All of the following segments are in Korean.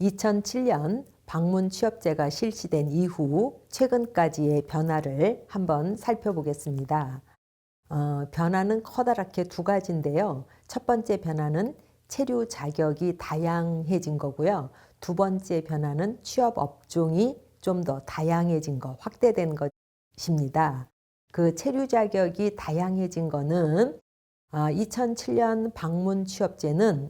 (2007년) 방문 취업제가 실시된 이후 최근까지의 변화를 한번 살펴보겠습니다. 변화는 커다랗게 두 가지인데요. 첫 번째 변화는 체류 자격이 다양해진 거고요. 두 번째 변화는 취업 업종이 좀 더 다양해진 거, 확대된 것입니다. 그 체류 자격이 다양해진 거는 2007년 방문 취업제는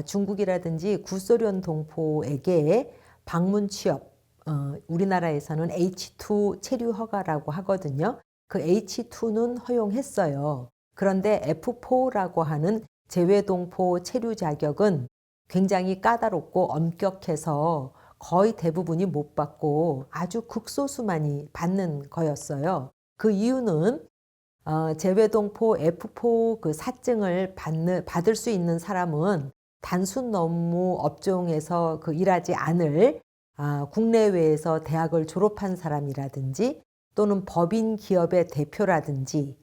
중국이라든지 구소련 동포에게 방문 취업, 우리나라에서는 H2 체류 허가라고 하거든요. 그 H2는 허용했어요. 그런데 F4라고 하는 재외동포 체류 자격은 굉장히 까다롭고 엄격해서 거의 대부분이 못 받고 아주 극소수만이 받는 거였어요. 그 이유는 재외동포 F4 그 사증을 받을 수 있는 사람은 단순 업무 업종에서 일하지 않을 국내외에서 대학을 졸업한 사람이라든지 또는 법인 기업의 대표라든지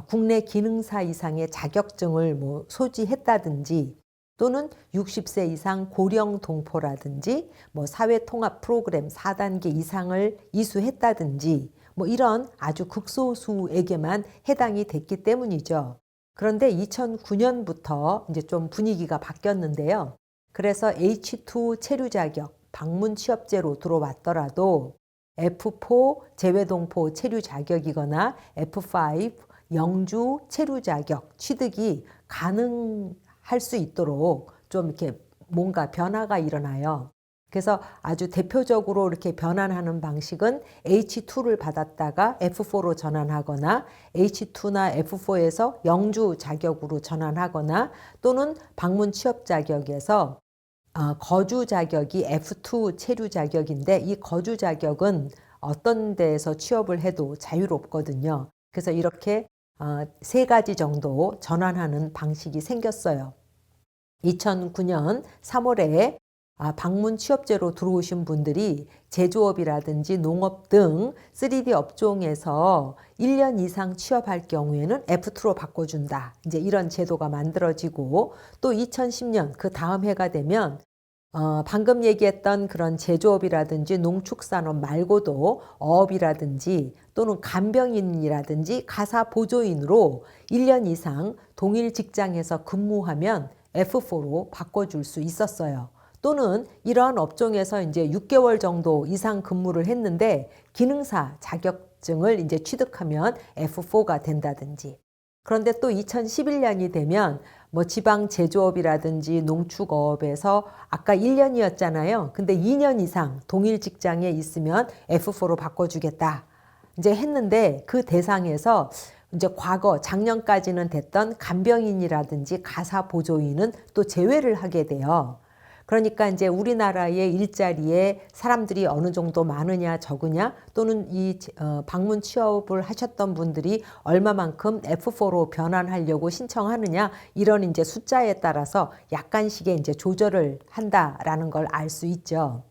국내 기능사 이상의 자격증을 소지했다든지 또는 60세 이상 고령 동포라든지 사회통합 프로그램 4단계 이상을 이수했다든지 이런 아주 극소수에게만 해당이 됐기 때문이죠. 그런데 2009년부터 이제 좀 분위기가 바뀌었는데요. 그래서 H2 체류 자격, 방문 취업제로 들어왔더라도 F4 재외동포 체류 자격이거나 F5 영주 체류 자격 취득이 가능할 수 있도록 좀 이렇게 뭔가 변화가 일어나요. 그래서 아주 대표적으로 이렇게 변환하는 방식은 H2를 받았다가 F4로 전환하거나 H2나 F4에서 영주 자격으로 전환하거나 또는 방문 취업 자격에서 거주 자격이 F2 체류 자격인데 이 거주 자격은 어떤 데에서 취업을 해도 자유롭거든요. 그래서 이렇게 세 가지 정도 전환하는 방식이 생겼어요. 2009년 3월에 방문 취업제로 들어오신 분들이 제조업이라든지 농업 등 3D 업종에서 1년 이상 취업할 경우에는 F2로 바꿔준다. 이제 이런 제도가 만들어지고 또 2010년 그 다음 해가 되면 방금 얘기했던 그런 제조업이라든지 농축산업 말고도 어업이라든지 또는 간병인이라든지 가사 보조인으로 1년 이상 동일 직장에서 근무하면 F4로 바꿔줄 수 있었어요. 또는 이러한 업종에서 이제 6개월 정도 이상 근무를 했는데 기능사 자격증을 이제 취득하면 F4가 된다든지. 그런데 또 2011년이 되면 지방 제조업이라든지 농축어업에서 아까 1년이었잖아요. 근데 2년 이상 동일 직장에 있으면 F4로 바꿔주겠다. 이제 했는데 그 대상에서 이제 과거 작년까지는 됐던 간병인이라든지 가사 보조인은 또 제외를 하게 돼요. 그러니까 이제 우리나라의 일자리에 사람들이 어느 정도 많으냐 적으냐 또는 이 방문 취업을 하셨던 분들이 얼마만큼 F4로 변환하려고 신청하느냐 이런 이제 숫자에 따라서 약간씩의 이제 조절을 한다라는 걸 알 수 있죠.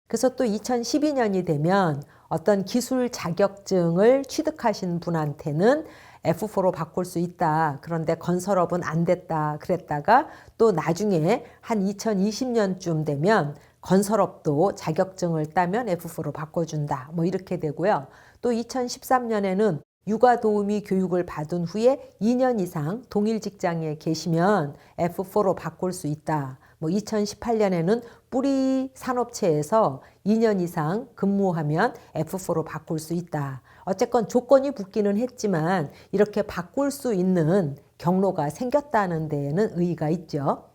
그래서 또 2012년이 되면 어떤 기술 자격증을 취득하신 분한테는 F4로 바꿀 수 있다. 그런데 건설업은 안 됐다. 그랬다가 또 나중에 한 2020년쯤 되면 건설업도 자격증을 따면 F4로 바꿔준다. 이렇게 되고요. 또 2013년에는 육아도우미 교육을 받은 후에 2년 이상 동일 직장에 계시면 F4로 바꿀 수 있다. 2018년에는 뿌리 산업체에서 2년 이상 근무하면 F4로 바꿀 수 있다. 어쨌건 조건이 붙기는 했지만 이렇게 바꿀 수 있는 경로가 생겼다는 데에는 의의가 있죠.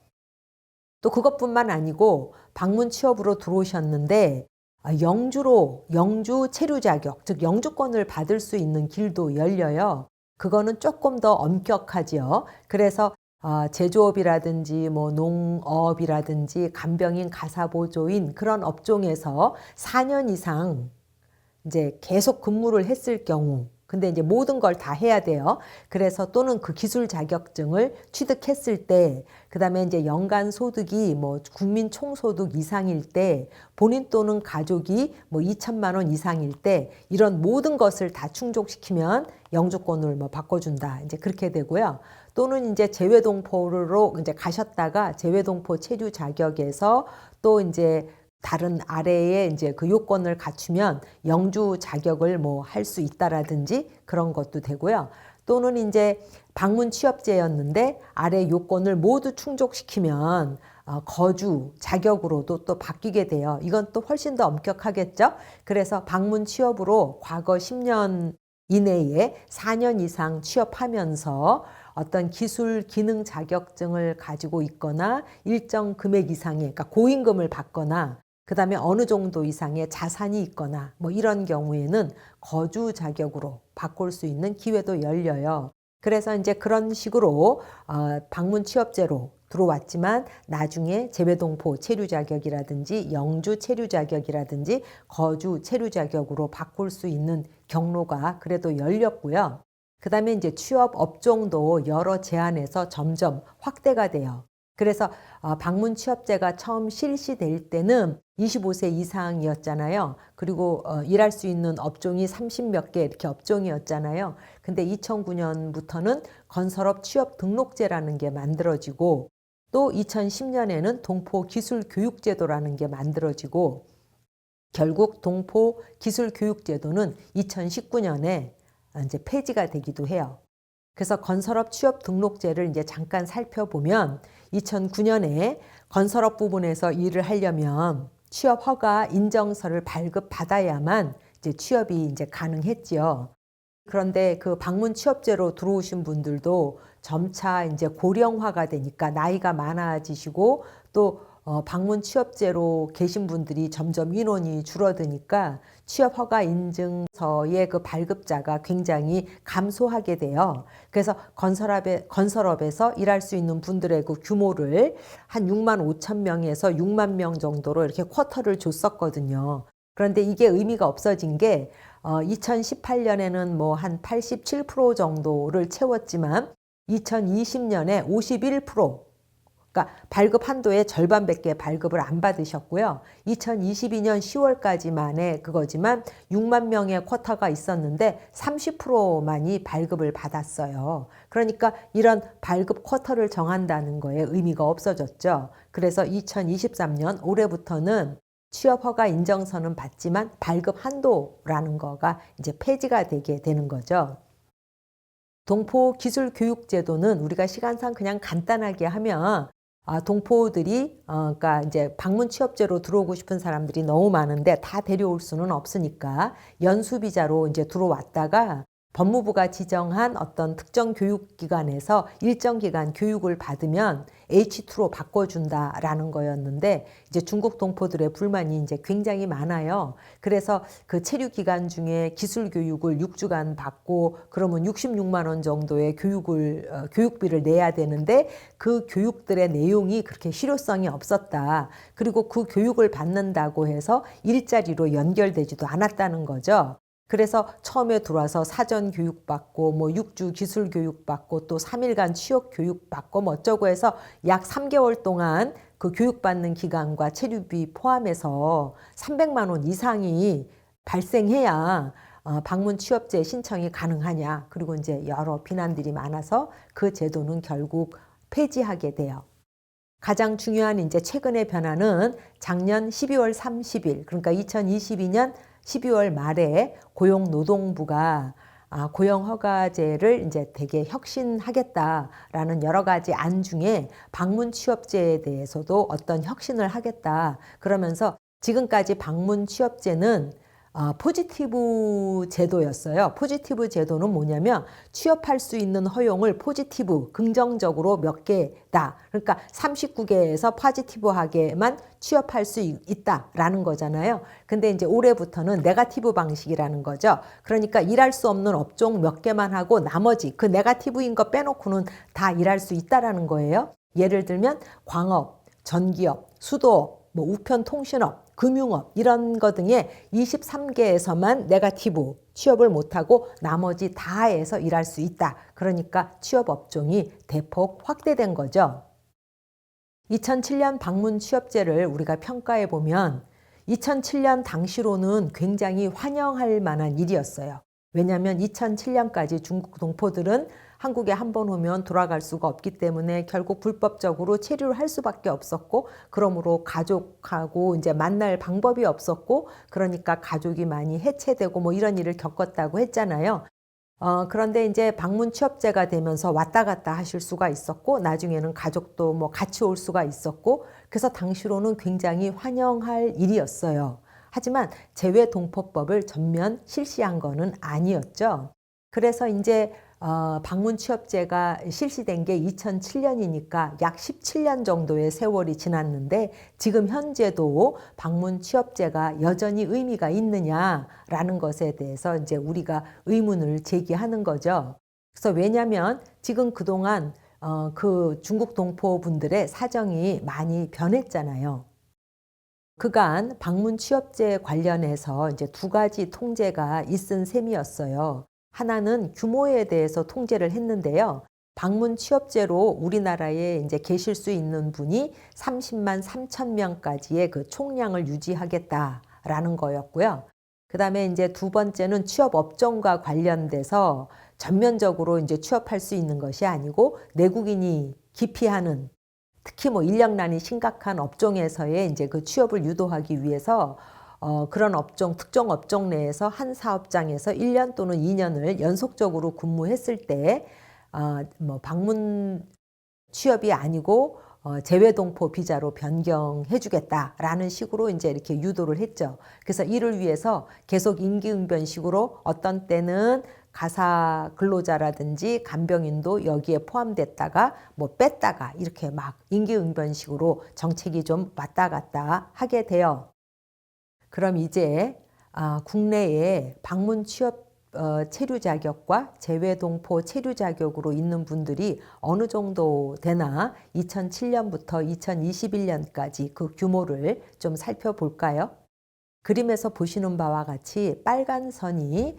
또 그것뿐만 아니고 방문 취업으로 들어오셨는데 영주 체류 자격, 즉 영주권을 받을 수 있는 길도 열려요. 그거는 조금 더 엄격하죠. 그래서 제조업이라든지 뭐 농업이라든지 간병인, 가사보조인 그런 업종에서 4년 이상 이제 계속 근무를 했을 경우, 근데 이제 모든 걸 다 해야 돼요. 그래서 또는 그 기술 자격증을 취득했을 때, 그다음에 이제 연간 소득이 뭐 국민 총소득 이상일 때, 본인 또는 가족이 뭐 2천만 원 이상일 때, 이런 모든 것을 다 충족시키면 영주권을 뭐 바꿔준다. 이제 그렇게 되고요. 또는 이제 재외동포로 이제 가셨다가 재외동포 체류 자격에서 또 이제 다른 아래에 이제 그 요건을 갖추면 영주 자격을 뭐 할 수 있다라든지 그런 것도 되고요. 또는 이제 방문 취업제였는데 아래 요건을 모두 충족시키면 거주 자격으로도 또 바뀌게 돼요. 이건 또 훨씬 더 엄격하겠죠. 그래서 방문 취업으로 과거 10년 이내에 4년 이상 취업하면서 어떤 기술 기능 자격증을 가지고 있거나 일정 금액 이상의, 그러니까 고임금을 받거나 그 다음에 어느 정도 이상의 자산이 있거나 뭐 이런 경우에는 거주 자격으로 바꿀 수 있는 기회도 열려요. 그래서 이제 그런 식으로 방문 취업제로 들어왔지만 나중에 재외동포 체류 자격이라든지 영주 체류 자격이라든지 거주 체류 자격으로 바꿀 수 있는 경로가 그래도 열렸고요. 그 다음에 이제 취업 업종도 여러 제한에서 점점 확대가 돼요. 그래서 방문 취업제가 처음 실시될 때는 25세 이상이었잖아요. 그리고 일할 수 있는 업종이 30몇 개 이렇게 업종이었잖아요. 근데 2009년부터는 건설업 취업 등록제라는 게 만들어지고 또 2010년에는 동포 기술 교육제도라는 게 만들어지고 결국 동포 기술 교육제도는 2019년에 이제 폐지가 되기도 해요. 그래서 건설업 취업 등록제를 이제 잠깐 살펴보면 2009년에 건설업 부분에서 일을 하려면 취업 허가 인정서를 발급받아야만 이제 취업이 이제 가능했지요. 그런데 그 방문 취업제로 들어오신 분들도 점차 이제 고령화가 되니까 나이가 많아지시고 또 방문 취업제로 계신 분들이 점점 인원이 줄어드니까 취업 허가 인증서의 그 발급자가 굉장히 감소하게 돼요. 그래서 건설업에서 일할 수 있는 분들의 그 규모를 한 6만 5천 명에서 6만 명 정도로 이렇게 쿼터를 줬었거든요. 그런데 이게 의미가 없어진 게 2018년에는 뭐 한 87% 정도를 채웠지만 2020년에 51%, 그러니까 발급 한도의 절반밖에 발급을 안 받으셨고요. 2022년 10월까지만의 그거지만 6만 명의 쿼터가 있었는데 30%만이 발급을 받았어요. 그러니까 이런 발급 쿼터를 정한다는 거에 의미가 없어졌죠. 그래서 2023년 올해부터는 취업 허가 인정서는 받지만 발급 한도라는 거가 이제 폐지가 되게 되는 거죠. 동포 기술 교육 제도는 우리가 시간상 그냥 간단하게 하면 동포들이 그러니까 이제 방문 취업제로 들어오고 싶은 사람들이 너무 많은데 다 데려올 수는 없으니까 연수비자로 이제 들어왔다가 법무부가 지정한 어떤 특정 교육기관에서 일정 기간 교육을 받으면 H2로 바꿔준다라는 거였는데 이제 중국 동포들의 불만이 이제 굉장히 많아요. 그래서 그 체류 기간 중에 기술 교육을 6주간 받고 그러면 66만 원 정도의 교육비를 내야 되는데 그 교육들의 내용이 그렇게 실효성이 없었다. 그리고 그 교육을 받는다고 해서 일자리로 연결되지도 않았다는 거죠. 그래서 처음에 들어와서 사전 교육받고 뭐 6주 기술 교육받고 또 3일간 취업 교육받고 뭐 어쩌고 해서 약 3개월 동안 그 교육받는 기간과 체류비 포함해서 300만 원 이상이 발생해야 방문 취업제 신청이 가능하냐. 그리고 이제 여러 비난들이 많아서 그 제도는 결국 폐지하게 돼요. 가장 중요한 이제 최근의 변화는 작년 12월 30일, 그러니까 2022년 12월 말에 고용노동부가 고용허가제를 이제 되게 혁신하겠다라는 여러 가지 안 중에 방문 취업제에 대해서도 어떤 혁신을 하겠다. 그러면서 지금까지 방문 취업제는 포지티브 제도였어요. 포지티브 제도는 뭐냐면 취업할 수 있는 허용을 포지티브, 긍정적으로 몇 개다. 그러니까 39개에서 포지티브하게만 취업할 수 있다라는 거잖아요. 근데 이제 올해부터는 네거티브 방식이라는 거죠. 그러니까 일할 수 없는 업종 몇 개만 하고 나머지 그 네거티브인 거 빼놓고는 다 일할 수 있다라는 거예요. 예를 들면 광업, 전기업, 수도업, 뭐 우편통신업, 금융업 이런 거 등의 23개에서만 네거티브 취업을 못하고 나머지 다에서 일할 수 있다. 그러니까 취업 업종이 대폭 확대된 거죠. 2007년 방문 취업제를 우리가 평가해 보면 2007년 당시로는 굉장히 환영할 만한 일이었어요. 왜냐하면 2007년까지 중국 동포들은 한국에 한 번 오면 돌아갈 수가 없기 때문에 결국 불법적으로 체류를 할 수밖에 없었고, 그러므로 가족하고 이제 만날 방법이 없었고, 그러니까 가족이 많이 해체되고 뭐 이런 일을 겪었다고 했잖아요. 그런데 이제 방문 취업제가 되면서 왔다 갔다 하실 수가 있었고, 나중에는 가족도 뭐 같이 올 수가 있었고, 그래서 당시로는 굉장히 환영할 일이었어요. 하지만 재외동포법을 전면 실시한 거는 아니었죠. 그래서 이제 방문 취업제가 실시된 게 2007년이니까 약 17년 정도의 세월이 지났는데, 지금 현재도 방문 취업제가 여전히 의미가 있느냐라는 것에 대해서 이제 우리가 의문을 제기하는 거죠. 그래서 왜냐하면 지금 그동안 그 중국 동포분들의 사정이 많이 변했잖아요. 그간 방문 취업제 관련해서 이제 두 가지 통제가 있은 셈이었어요. 하나는 규모에 대해서 통제를 했는데요. 방문 취업제로 우리나라에 이제 계실 수 있는 분이 30만 3천 명까지의 그 총량을 유지하겠다라는 거였고요. 그다음에 이제 두 번째는 취업 업종과 관련돼서 전면적으로 이제 취업할 수 있는 것이 아니고 내국인이 기피하는, 특히 뭐 인력난이 심각한 업종에서의 이제 그 취업을 유도하기 위해서 그런 업종, 특정 업종 내에서 한 사업장에서 1년 또는 2년을 연속적으로 근무했을 때 뭐 방문 취업이 아니고 재외동포 비자로 변경해 주겠다라는 식으로 이제 이렇게 유도를 했죠. 그래서 이를 위해서 계속 임기응변식으로 어떤 때는 가사 근로자라든지 간병인도 여기에 포함됐다가 뭐 뺐다가 이렇게 막 임기응변식으로 정책이 좀 왔다 갔다 하게 돼요. 그럼 이제 국내에 방문 취업 체류 자격과 재외동포 체류 자격으로 있는 분들이 어느 정도 되나 2007년부터 2021년까지 그 규모를 좀 살펴볼까요? 그림에서 보시는 바와 같이 빨간 선이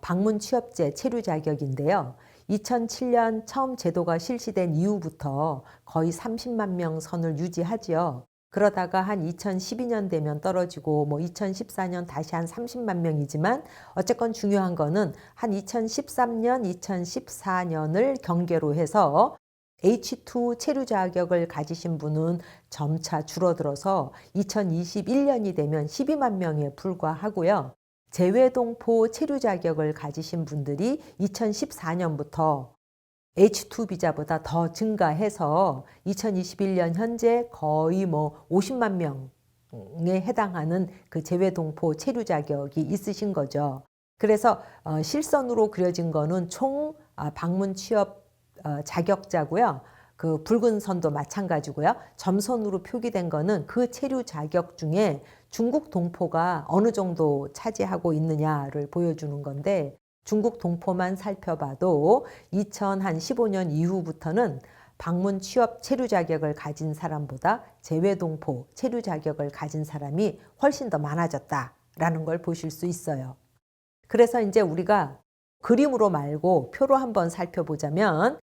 방문 취업제 체류 자격인데요. 2007년 처음 제도가 실시된 이후부터 거의 30만 명 선을 유지하지요. 그러다가 한 2012년 되면 떨어지고 뭐 2014년 다시 한 30만 명이지만, 어쨌건 중요한 거는 한 2013년, 2014년을 경계로 해서 H2 체류 자격을 가지신 분은 점차 줄어들어서 2021년이 되면 12만 명에 불과하고요. 재외동포 체류 자격을 가지신 분들이 2014년부터 H2 비자보다 더 증가해서 2021년 현재 거의 뭐 50만 명에 해당하는 그 재외동포 체류 자격이 있으신 거죠. 그래서 실선으로 그려진 거는 총 방문 취업 자격자고요. 그 붉은 선도 마찬가지고요. 점선으로 표기된 거는 그 체류 자격 중에 중국 동포가 어느 정도 차지하고 있느냐를 보여주는 건데, 중국 동포만 살펴봐도 2015년 이후부터는 방문 취업 체류 자격을 가진 사람보다 재외동포 체류 자격을 가진 사람이 훨씬 더 많아졌다라는 걸 보실 수 있어요. 그래서 이제 우리가 그림으로 말고 표로 한번 살펴보자면,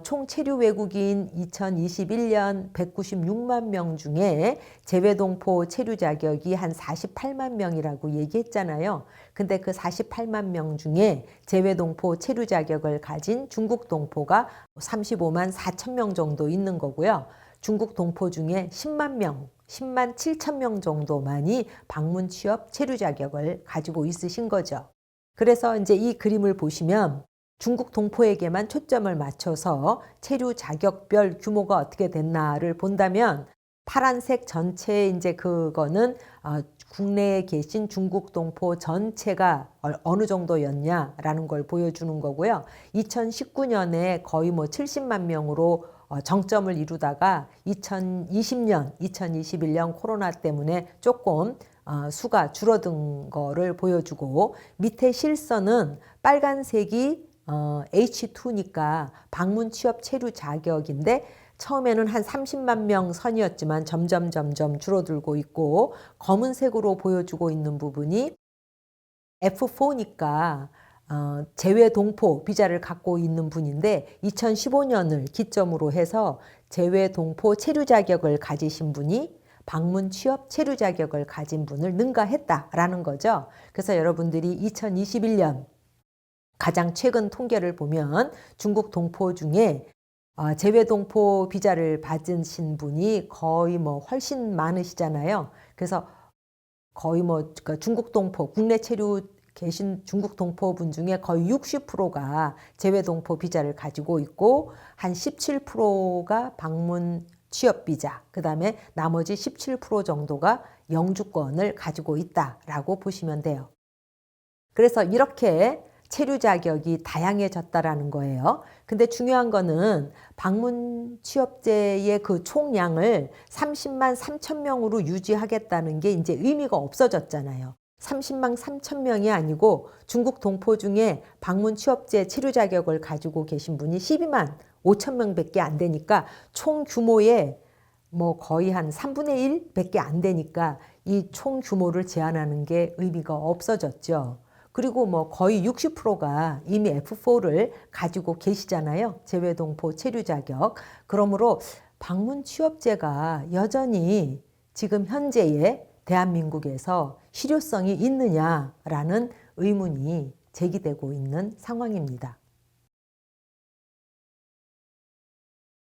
총 체류 외국인 2021년 196만 명 중에 재외동포 체류 자격이 한 48만 명이라고 얘기했잖아요. 근데 그 48만 명 중에 재외동포 체류 자격을 가진 중국 동포가 35만 4천 명 정도 있는 거고요. 중국 동포 중에 10만 명, 10만 7천 명 정도만이 방문 취업 체류 자격을 가지고 있으신 거죠. 그래서 이제 이 그림을 보시면 중국 동포에게만 초점을 맞춰서 체류 자격별 규모가 어떻게 됐나를 본다면, 파란색 전체 이제 그거는 국내에 계신 중국 동포 전체가 어느 정도였냐라는 걸 보여주는 거고요. 2019년에 거의 뭐 70만 명으로 정점을 이루다가 2020년, 2021년 코로나 때문에 조금 수가 줄어든 거를 보여주고, 밑에 실선은 빨간색이 H2니까 방문 취업 체류 자격인데, 처음에는 한 30만 명 선이었지만 점점 줄어들고 있고, 검은색으로 보여주고 있는 부분이 F4니까 재외 동포 비자를 갖고 있는 분인데, 2015년을 기점으로 해서 재외 동포 체류 자격을 가지신 분이 방문 취업 체류 자격을 가진 분을 능가했다라는 거죠. 그래서 여러분들이 2021년 가장 최근 통계를 보면 중국 동포 중에 재외 동포 비자를 받으신 분이 거의 뭐 훨씬 많으시잖아요. 그래서 거의 뭐 그러니까 중국 동포, 국내 체류 계신 중국 동포분 중에 거의 60%가 재외 동포 비자를 가지고 있고, 한 17%가 방문 취업 비자, 그다음에 나머지 17% 정도가 영주권을 가지고 있다라고 보시면 돼요. 그래서 이렇게 체류 자격이 다양해졌다라는 거예요. 근데 중요한 거는 방문 취업제의 그 총량을 30만 3천 명으로 유지하겠다는 게 이제 의미가 없어졌잖아요. 30만 3천 명이 아니고 중국 동포 중에 방문 취업제 체류 자격을 가지고 계신 분이 12만 5천 명밖에 안 되니까, 총 규모의 뭐 거의 한 3분의 1밖에 안 되니까 이 총 규모를 제한하는 게 의미가 없어졌죠. 그리고 뭐 거의 60%가 이미 F4를 가지고 계시잖아요. 재외동포 체류 자격. 그러므로 방문 취업제가 여전히 지금 현재의 대한민국에서 실효성이 있느냐라는 의문이 제기되고 있는 상황입니다.